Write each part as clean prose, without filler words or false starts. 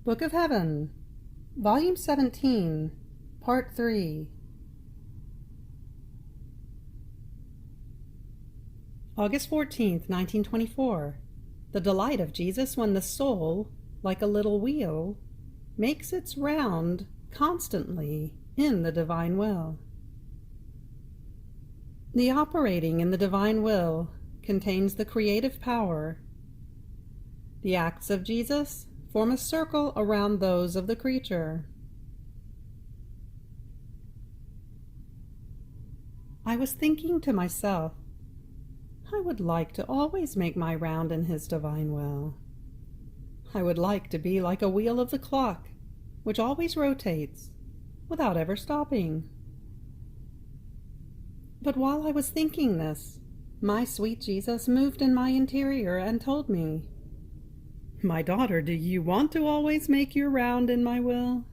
Book of Heaven, Volume 17, Part 3. August 14th, 1924. The delight of Jesus when the soul, like a little wheel, makes its round constantly in the divine will. The operating in the divine will contains the creative power. The acts of Jesus form a circle around those of the creature. I was thinking to myself, I would like to always make my round in His divine will. I would like to be like a wheel of the clock, which always rotates, without ever stopping. But while I was thinking this, my sweet Jesus moved in my interior and told me, "My daughter, do you want to always make your round in my will?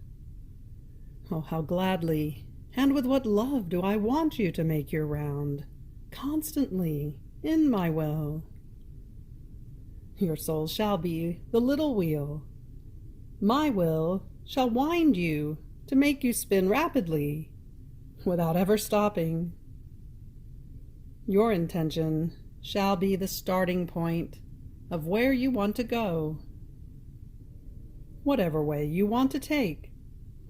Oh, how gladly, and with what love do I want you to make your round, constantly, in my will. Your soul shall be the little wheel. My will shall wind you to make you spin rapidly, without ever stopping. Your intention shall be the starting point of where you want to go. Whatever way you want to take,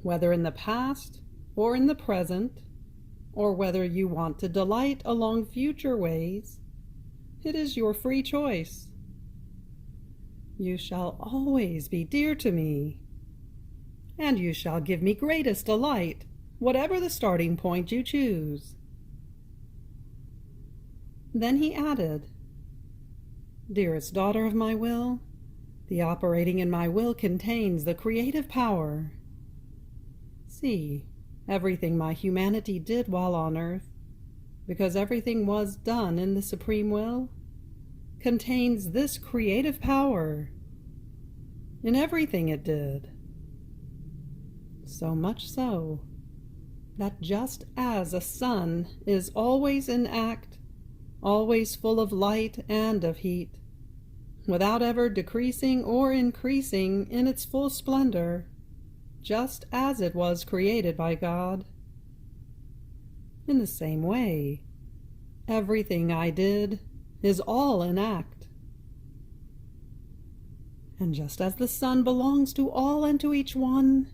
whether in the past or in the present, or whether you want to delight along future ways, it is your free choice. You shall always be dear to me, and you shall give me greatest delight, whatever the starting point you choose." Then he added, "Dearest daughter of my will, the operating in my will contains the creative power. See, everything my humanity did while on earth, because everything was done in the supreme will, contains this creative power in everything it did. So much so that just as a sun is always in act, always full of light and of heat, without ever decreasing or increasing in its full splendor, just as it was created by God, in the same way, everything I did is all in act. And just as the sun belongs to all and to each one,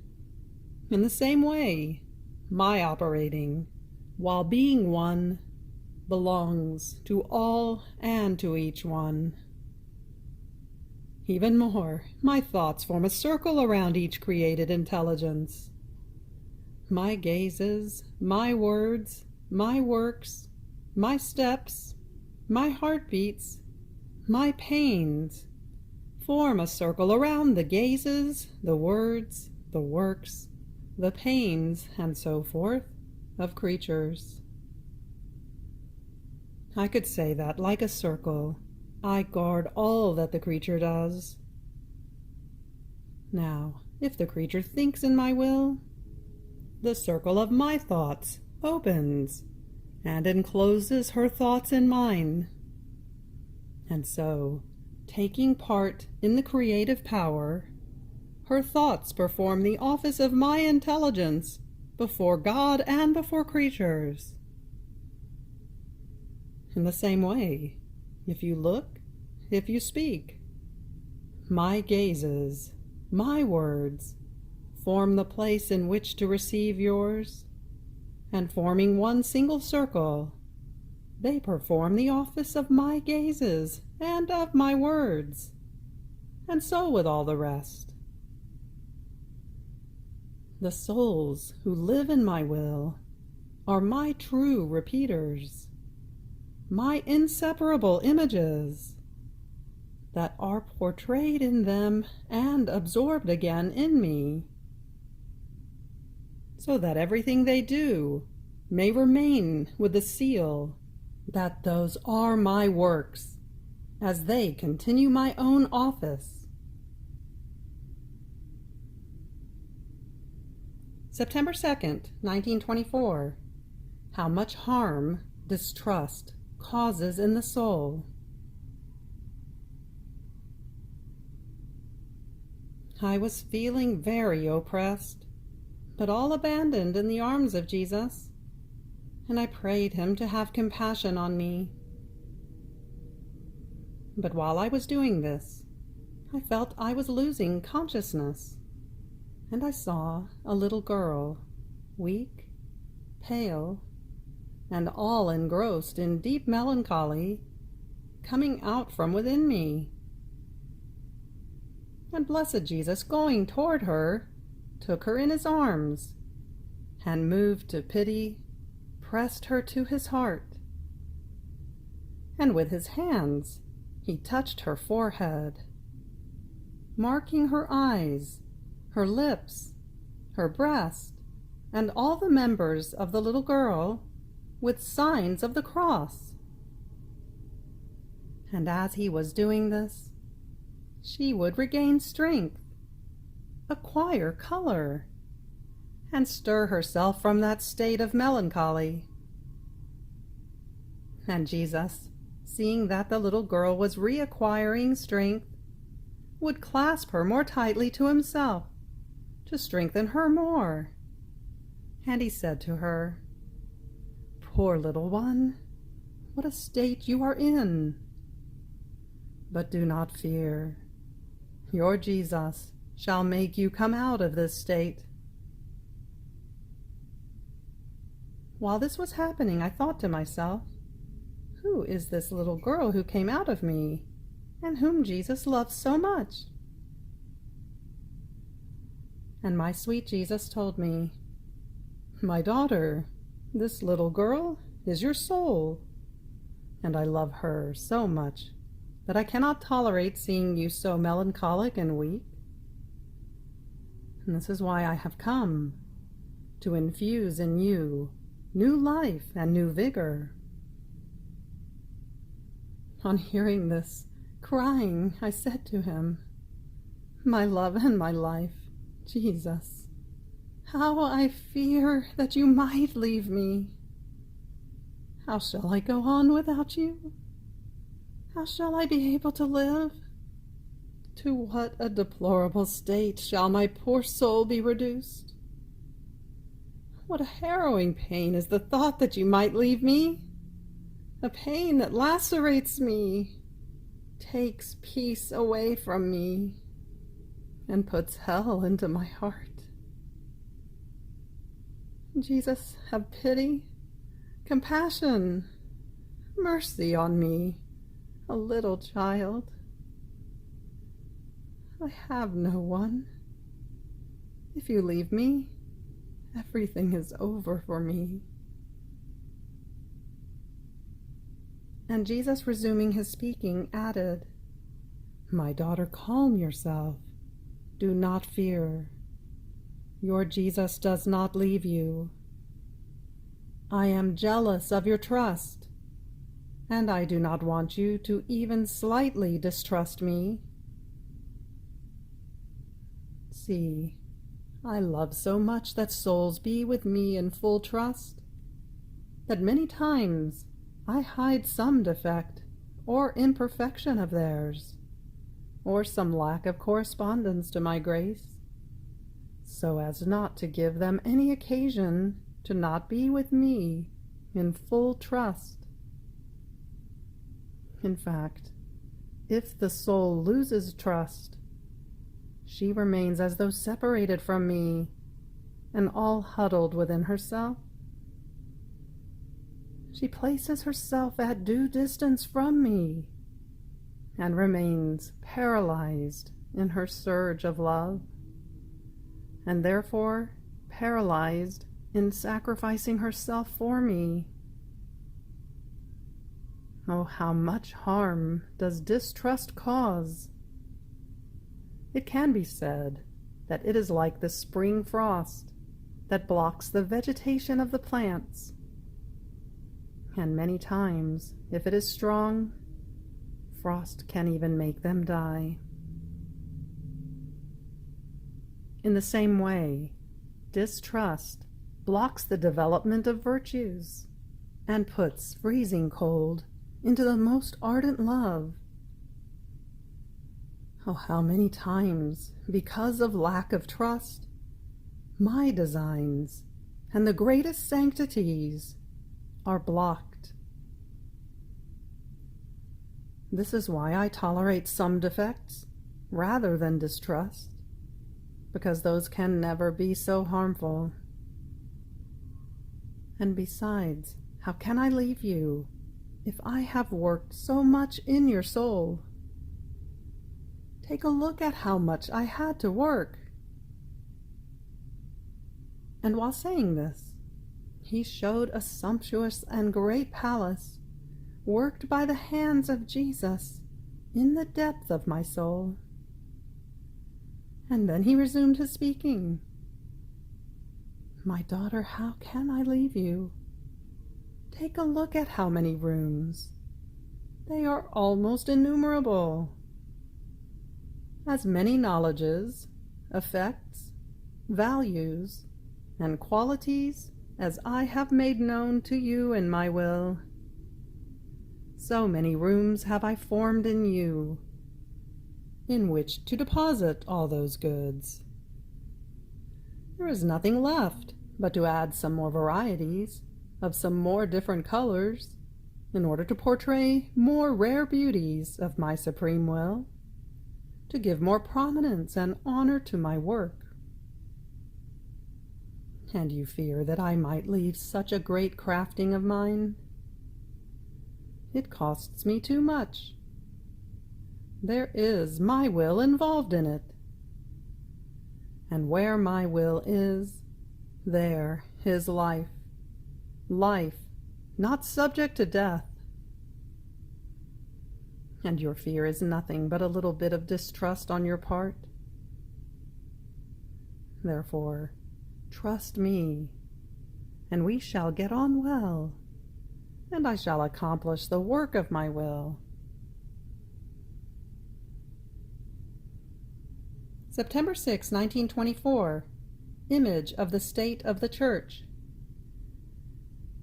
in the same way, my operating, while being one, belongs to all and to each one. Even more, my thoughts form a circle around each created intelligence. My gazes, my words, my works, my steps, my heartbeats, my pains, form a circle around the gazes, the words, the works, the pains, and so forth, of creatures. I could say that, like a circle, I guard all that the creature does. Now, if the creature thinks in my will, the circle of my thoughts opens and encloses her thoughts in mine. And so, taking part in the creative power, her thoughts perform the office of my intelligence before God and before creatures. In the same way, if you look, if you speak, my gazes, my words, form the place in which to receive yours, and forming one single circle, they perform the office of my gazes and of my words, and so with all the rest. The souls who live in my will are my true repeaters, my inseparable images, that are portrayed in them and absorbed again in me, so that everything they do may remain with the seal that those are my works, as they continue my own office." September 2nd, 1924. How much harm distrust causes in the soul. I was feeling very oppressed, but all abandoned in the arms of Jesus, and I prayed him to have compassion on me. But while I was doing this, I felt I was losing consciousness, and I saw a little girl, weak, pale, and all engrossed in deep melancholy, coming out from within me. And blessed Jesus, going toward her, took her in his arms, and moved to pity, pressed her to his heart. And with his hands he touched her forehead, marking her eyes, her lips, her breast, and all the members of the little girl with signs of the cross. And as he was doing this, she would regain strength, acquire color, and stir herself from that state of melancholy. And Jesus, seeing that the little girl was reacquiring strength, would clasp her more tightly to himself to strengthen her more. And he said to her, "Poor little one, what a state you are in! But do not fear. Your Jesus shall make you come out of this state." While this was happening, I thought to myself, who is this little girl who came out of me, and whom Jesus loves so much? And my sweet Jesus told me, "My daughter, this little girl is your soul, and I love her so much that I cannot tolerate seeing you so melancholic and weak. And this is why I have come, to infuse in you new life and new vigor." On hearing this, crying, I said to him, "My love and my life, Jesus, how I fear that you might leave me. How shall I go on without you? How shall I be able to live? To what a deplorable state shall my poor soul be reduced? What a harrowing pain is the thought that you might leave me, a pain that lacerates me, takes peace away from me, and puts hell into my heart. Jesus, have pity, compassion, mercy on me, a little child. I have no one. If you leave me, everything is over for me." And Jesus, resuming his speaking, added, "My daughter, calm yourself. Do not fear. Your Jesus does not leave you. I am jealous of your trust, and I do not want you to even slightly distrust me. See, I love so much that souls be with me in full trust, that many times I hide some defect or imperfection of theirs, or some lack of correspondence to my grace, so as not to give them any occasion to not be with me in full trust. In fact, if the soul loses trust, she remains as though separated from me and all huddled within herself. She places herself at due distance from me and remains paralyzed in her surge of love, and therefore paralyzed in sacrificing herself for me. Oh, how much harm does distrust cause! It can be said that it is like the spring frost that blocks the vegetation of the plants, and many times, if it is strong, frost can even make them die. In the same way, distrust blocks the development of virtues and puts freezing cold into the most ardent love. Oh, how many times, because of lack of trust, my designs and the greatest sanctities are blocked. This is why I tolerate some defects rather than distrust, because those can never be so harmful. And besides, how can I leave you if I have worked so much in your soul? Take a look at how much I had to work. And while saying this, he showed a sumptuous and great palace, worked by the hands of Jesus in the depth of my soul. And then he resumed his speaking. My daughter, how can I leave you? Take a look at how many rooms. They are almost innumerable. As many knowledges, effects, values, and qualities as I have made known to you in my will, so many rooms have I formed in you, in which to deposit all those goods. There is nothing left but to add some more varieties of some more different colors in order to portray more rare beauties of my supreme will, to give more prominence and honor to my work. And you fear that I might leave such a great crafting of mine? It costs me too much. There is my will involved in it. And where my will is, there is life. Life, not subject to death. And your fear is nothing but a little bit of distrust on your part. Therefore, trust me, and we shall get on well, and I shall accomplish the work of my will. September 6, 1924. Image of the state of the Church.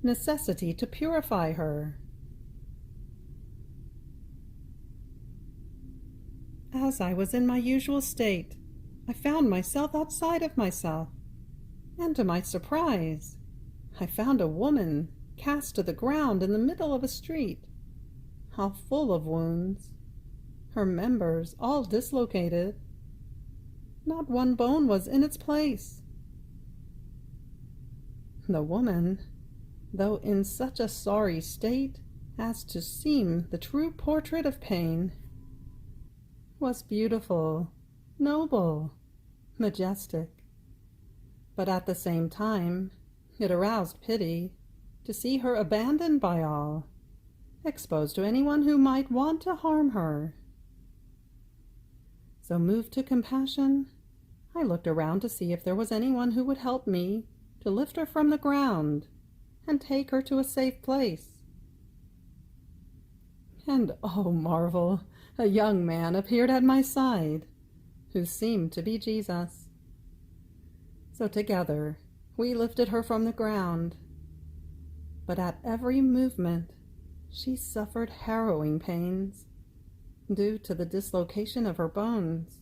Necessity to purify her. As I was in my usual state, I found myself outside of myself, and to my surprise, I found a woman cast to the ground in the middle of a street, all full of wounds, her members all dislocated. Not one bone was in its place. The woman, though in such a sorry state as to seem the true portrait of pain, was beautiful, noble, majestic. But at the same time, it aroused pity to see her abandoned by all, exposed to anyone who might want to harm her. So moved to compassion, I looked around to see if there was anyone who would help me to lift her from the ground and take her to a safe place. And oh, marvel! A young man appeared at my side, who seemed to be Jesus. So together we lifted her from the ground, but at every movement she suffered harrowing pains due to the dislocation of her bones.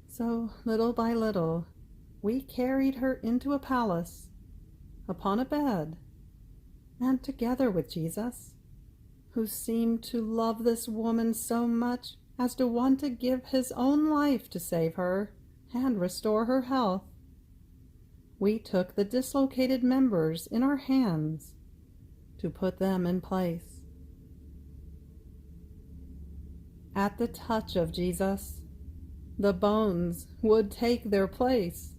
So little by little we carried her into a palace, upon a bed, and together with Jesus, who seemed to love this woman so much as to want to give his own life to save her and restore her health, we took the dislocated members in our hands to put them in place. At the touch of Jesus, the bones would take their place,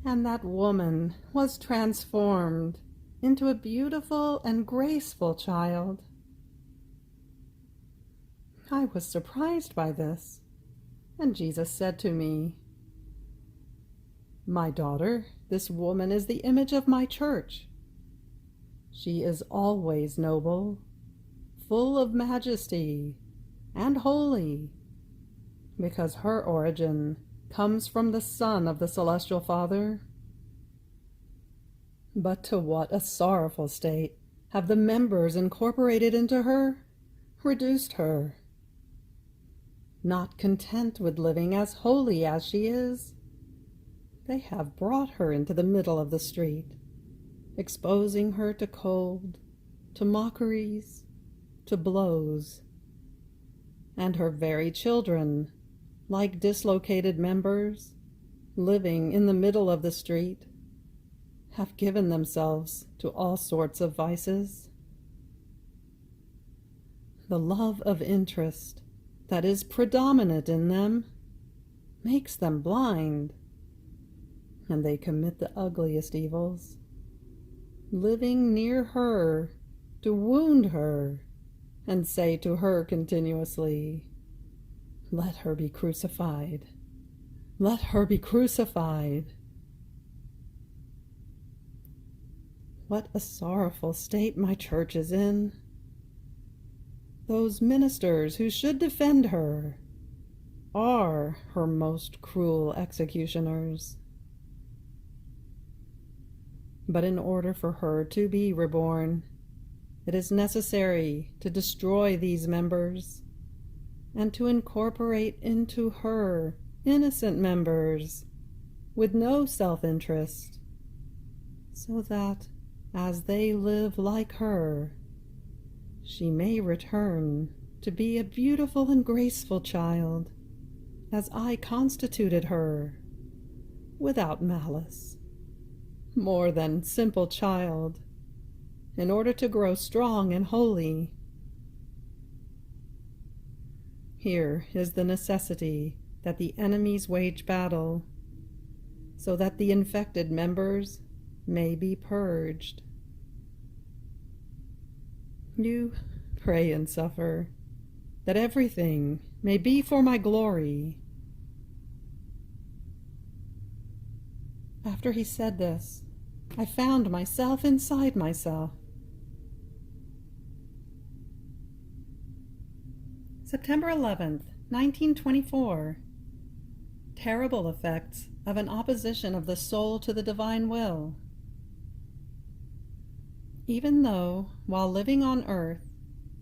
and that woman was transformed into a beautiful and graceful child. I was surprised by this, and Jesus said to me, "My daughter, this woman is the image of my church. She is always noble, full of majesty, and holy, because her origin comes from the Son of the Celestial Father. But to what a sorrowful state have the members incorporated into her reduced her. not content with living as holy as she is, they have brought her into the middle of the street, exposing her to cold, to mockeries, to blows. And her very children, like dislocated members, living in the middle of the street, have given themselves to all sorts of vices. The love of interest that is predominant in them makes them blind, and they commit the ugliest evils, living near her to wound her and say to her continuously, "Let her be crucified. Let her be crucified." What a sorrowful state my church is in. Those ministers who should defend her are her most cruel executioners. But in order for her to be reborn, it is necessary to destroy these members and to incorporate into her innocent members with no self-interest, so that, as they live like her, she may return to be a beautiful and graceful child, as I constituted her, without malice, more than simple child, in order to grow strong and holy. Here is the necessity that the enemies wage battle, so that the infected members may be purged. You pray and suffer, that everything may be for my glory. After he said this, I found myself inside myself. September 11th, 1924. Terrible effects of an opposition of the soul to the divine will. Even though, while living on earth,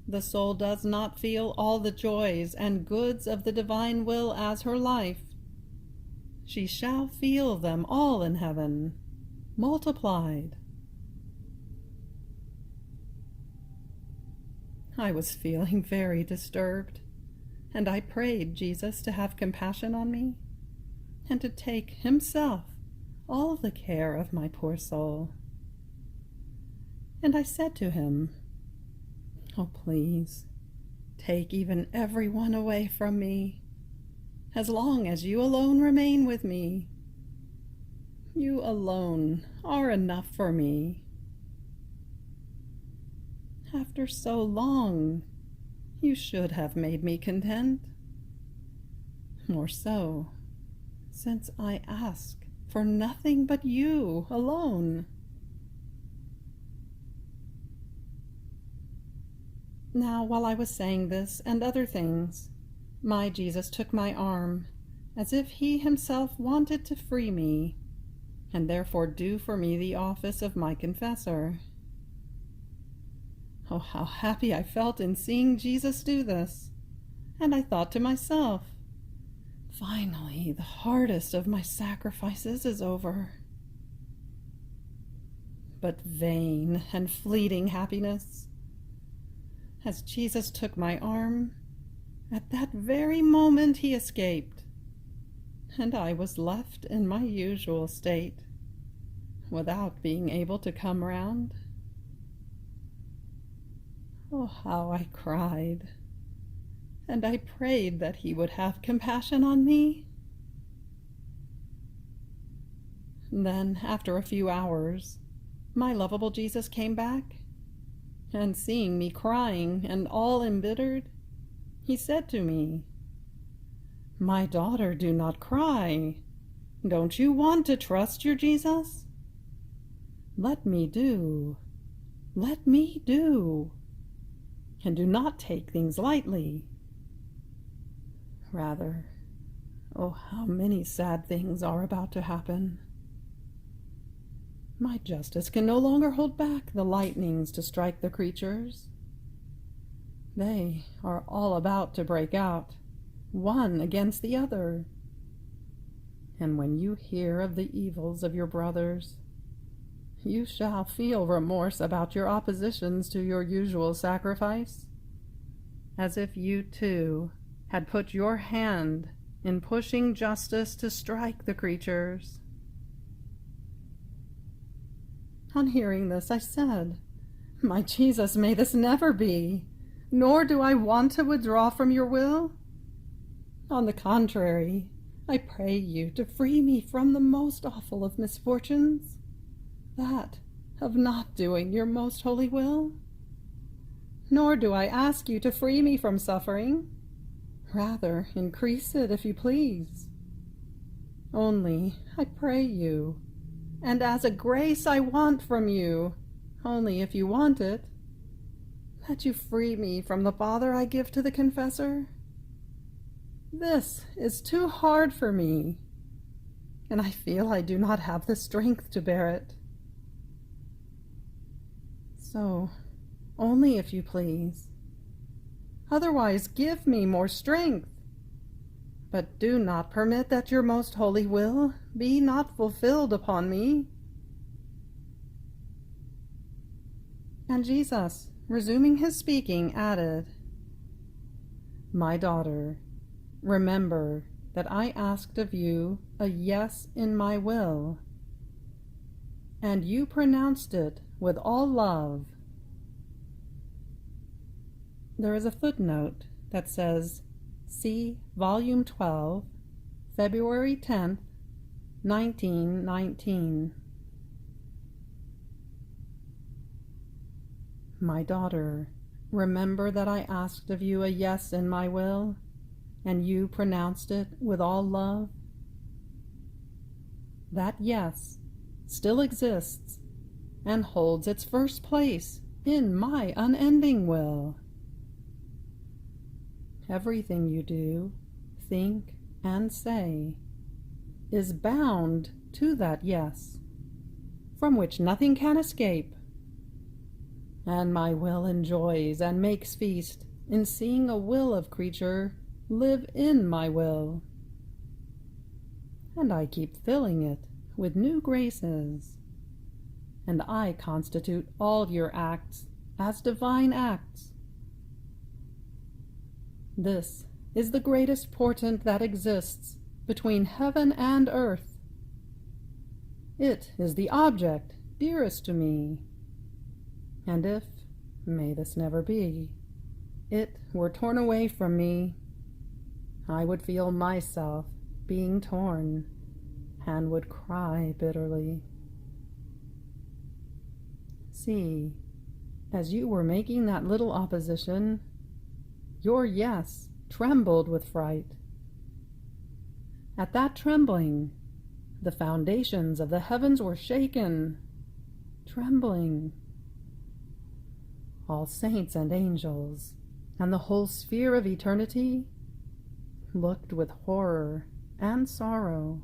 the soul does not feel all the joys and goods of the divine will as her life, she shall feel them all in heaven, multiplied. I was feeling very disturbed, and I prayed Jesus to have compassion on me and to take himself all the care of my poor soul. And I said to him, "Oh, please, take even everyone away from me, as long as you alone remain with me. You alone are enough for me. After so long, you should have made me content. More so, since I ask for nothing but you alone." Now, while I was saying this and other things, my Jesus took my arm, as if he himself wanted to free me, and therefore do for me the office of my confessor. Oh, how happy I felt in seeing Jesus do this, and I thought to myself, finally, the hardest of my sacrifices is over. But vain and fleeting happiness. As Jesus took my arm, at that very moment he escaped, and I was left in my usual state, without being able to come round. Oh, how I cried, and I prayed that he would have compassion on me. Then, after a few hours, my lovable Jesus came back, and seeing me crying and all embittered, he said to me, "My daughter, do not cry. Don't you want to trust your Jesus? Let me do. Let me do. And do not take things lightly. Rather, oh, how many sad things are about to happen. My justice can no longer hold back the lightnings to strike the creatures. They are all about to break out, one against the other. And when you hear of the evils of your brothers, you shall feel remorse about your oppositions to your usual sacrifice, as if you too had put your hand in pushing justice to strike the creatures. On hearing this, I said, "My Jesus, may this never be, nor do I want to withdraw from your will. On the contrary, I pray you to free me from the most awful of misfortunes, that of not doing your most holy will. Nor do I ask you to free me from suffering. Rather, increase it if you please. Only, I pray you, and as a grace I want from you, only if you want it, that you free me from the bother I give to the confessor. This is too hard for me, and I feel I do not have the strength to bear it. So, only if you please. Otherwise, give me more strength. But do not permit that your most holy will be not fulfilled upon me." And Jesus, resuming his speaking, added, "My daughter, remember that I asked of you a yes in my will, and you pronounced it with all love." There is a footnote that says, "See Volume 12, February 10th, 1919. My daughter, remember that I asked of you a yes in my will, and you pronounced it with all love. That yes still exists and holds its first place in my unending will. Everything you do, think, and say is bound to that yes, from which nothing can escape. And my will enjoys and makes feast in seeing a will of creature live in my will. And I keep filling it with new graces, and I constitute all your acts as divine acts. This is the greatest portent that exists between heaven and earth. It is the object dearest to me, and if, may this never be, it were torn away from me, I would feel myself being torn and would cry bitterly. See, as you were making that little opposition, your yes trembled with fright. At that trembling, the foundations of the heavens were shaken, trembling. All saints and angels, and the whole sphere of eternity, looked with horror and sorrow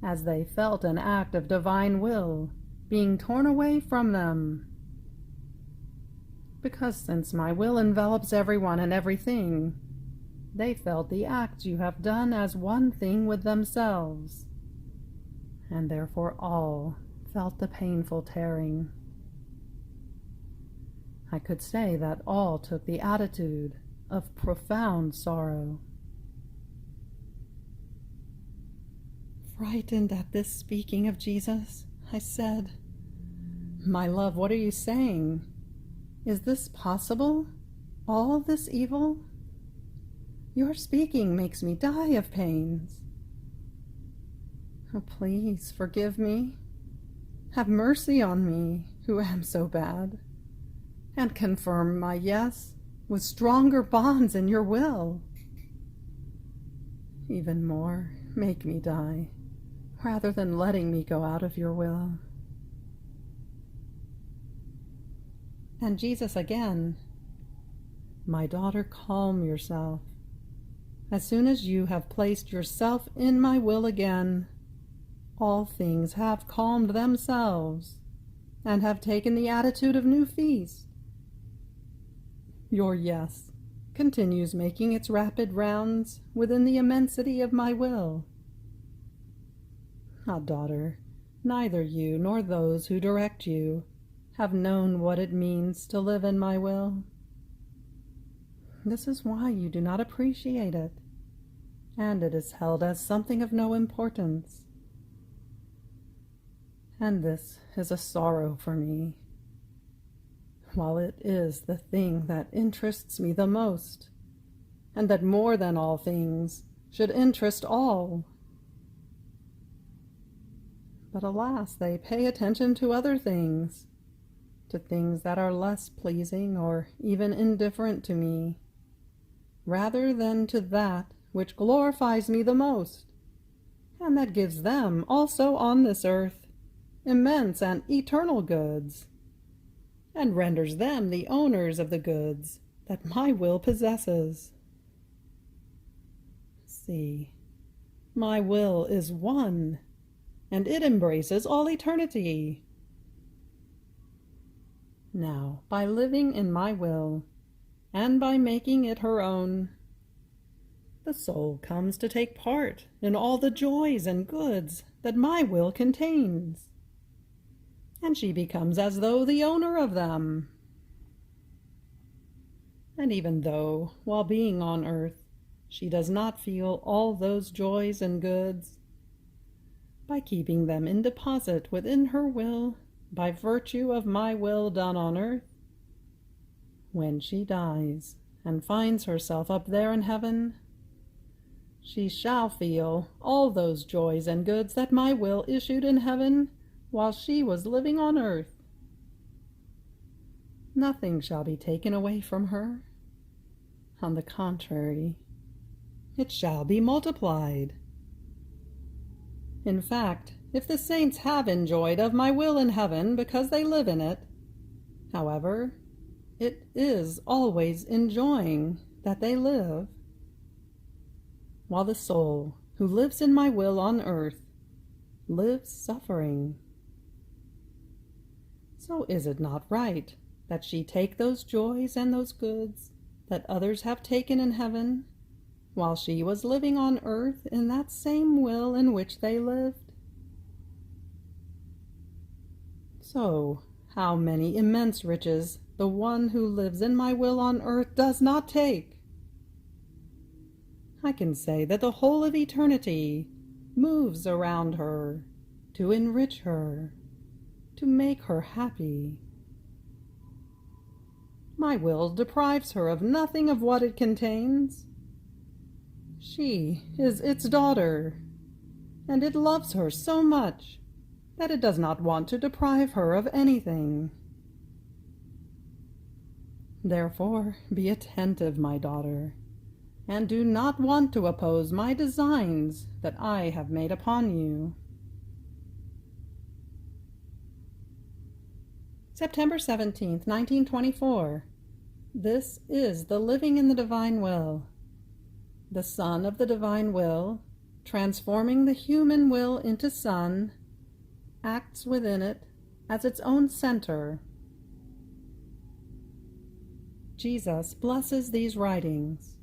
as they felt an act of divine will being torn away from them. Because since my will envelops everyone and everything, they felt the acts you have done as one thing with themselves, and therefore all felt the painful tearing. I could say that all took the attitude of profound sorrow. Frightened at this speaking of Jesus, I said, "My love, what are you saying? Is this possible? All this evil? Your speaking makes me die of pains. Oh, please forgive me. Have mercy on me, who am so bad, and confirm my yes with stronger bonds in your will. Even more, make me die, rather than letting me go out of your will." And Jesus again, "My daughter, calm yourself. As soon as you have placed yourself in my will again, all things have calmed themselves and have taken the attitude of new feast. Your yes continues making its rapid rounds within the immensity of my will. Ah, daughter, neither you nor those who direct you have known what it means to live in my will. This is why you do not appreciate it, and it is held as something of no importance. And this is a sorrow for me, while it is the thing that interests me the most, and that more than all things should interest all. But alas, they pay attention to other things, to things that are less pleasing or even indifferent to me, rather than to that which glorifies me the most, and that gives them also on this earth immense and eternal goods, and renders them the owners of the goods that my will possesses. See, my will is one, and it embraces all eternity. Now, by living in my will, and by making it her own, the soul comes to take part in all the joys and goods that my will contains, and she becomes as though the owner of them. And even though, while being on earth, she does not feel all those joys and goods, by keeping them in deposit within her will, by virtue of my will done on earth, when she dies and finds herself up there in heaven, she shall feel all those joys and goods that my will issued in heaven while she was living on earth. Nothing shall be taken away from her. On the contrary, it shall be multiplied. In fact, if the saints have enjoyed of my will in heaven because they live in it, however, it is always enjoying that they live, while the soul who lives in my will on earth lives suffering. So is it not right that she take those joys and those goods that others have taken in heaven, while she was living on earth in that same will in which they lived? So, how many immense riches the one who lives in my will on earth does not take! I can say that the whole of eternity moves around her to enrich her, to make her happy. My will deprives her of nothing of what it contains. She is its daughter, and it loves her so much that it does not want to deprive her of anything. Therefore, be attentive, my daughter, and do not want to oppose my designs that I have made upon you. September 17th, 1924. This is the living in the divine will. The Son of the divine will, transforming the human will into Son, acts within it as its own center. Jesus blesses these writings.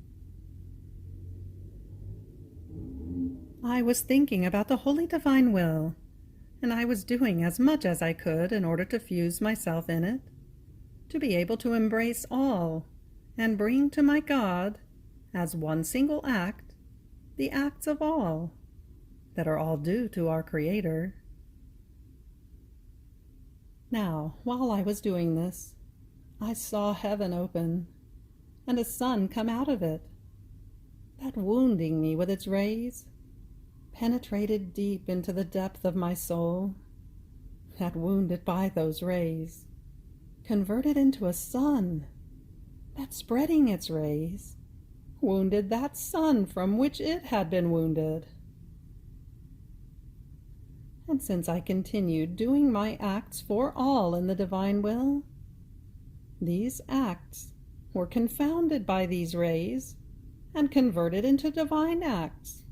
I was thinking about the holy divine will, and I was doing as much as I could in order to fuse myself in it, to be able to embrace all and bring to my God, as one single act, the acts of all, that are all due to our Creator. Now, while I was doing this, I saw heaven open, and a sun come out of it, that wounding me with its rays, penetrated deep into the depth of my soul, that wounded by those rays, converted into a sun, that spreading its rays, wounded that sun from which it had been wounded. And since I continued doing my acts for all in the divine will, these acts were confounded by these rays and converted into divine acts,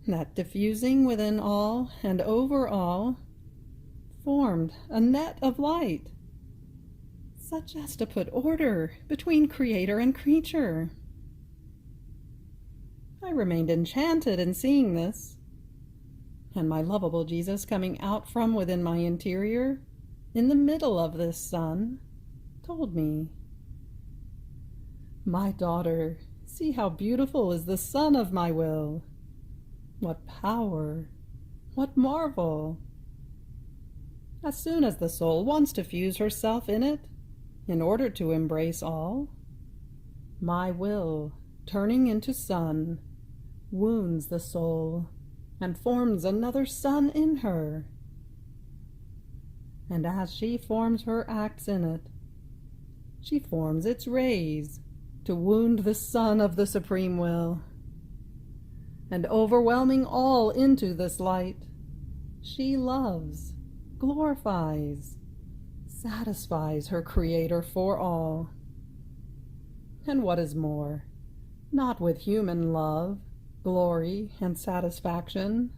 that diffusing within all and over all, formed a net of light, such as to put order between creator and creature. I remained enchanted in seeing this, and my lovable Jesus coming out from within my interior, in the middle of this sun, told me, "My daughter, see how beautiful is the sun of my will. What power, what marvel! As soon as the soul wants to fuse herself in it, in order to embrace all, my will, turning into sun, wounds the soul and forms another sun in her. And as she forms her acts in it, she forms its rays to wound the sun of the Supreme Will. And overwhelming all into this light, she loves, glorifies, satisfies her Creator for all. And what is more, not with human love, glory, and satisfaction,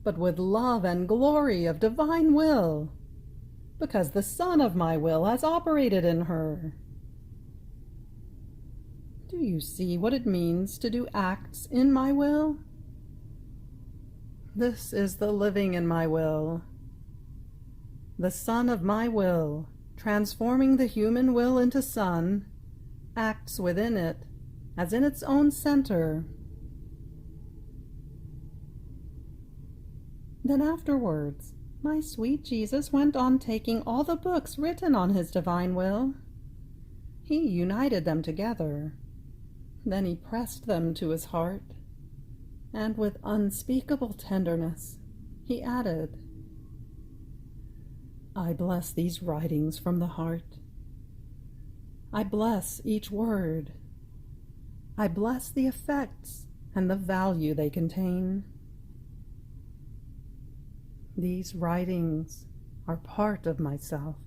but with love and glory of divine will, because the Son of my will has operated in her. Do you see what it means to do acts in my will? This is the living in my will. The Son of my will, transforming the human will into sun, acts within it as in its own center. Then afterwards, my sweet Jesus went on taking all the books written on his divine will. He united them together. Then he pressed them to his heart, and with unspeakable tenderness, he added, "I bless these writings from the heart. I bless each word. I bless the effects and the value they contain. These writings are part of myself."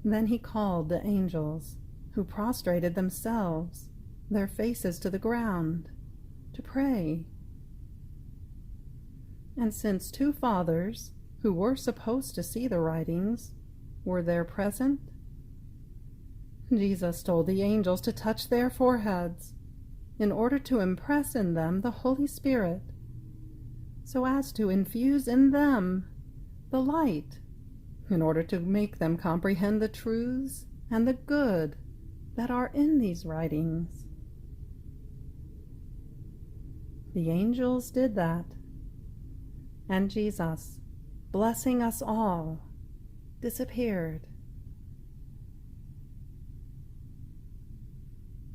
Then he called the angels, who prostrated themselves, their faces to the ground, to pray. And since 2 fathers, who were supposed to see the writings, were there present, Jesus told the angels to touch their foreheads, in order to impress in them the Holy Spirit, so as to infuse in them the light, in order to make them comprehend the truths and the good that are in these writings. The angels did that, and Jesus, blessing us all, disappeared.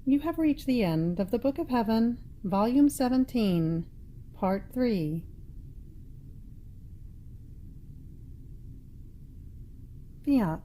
You have reached the end of the Book of Heaven, Volume 17, Part 3. Fiat.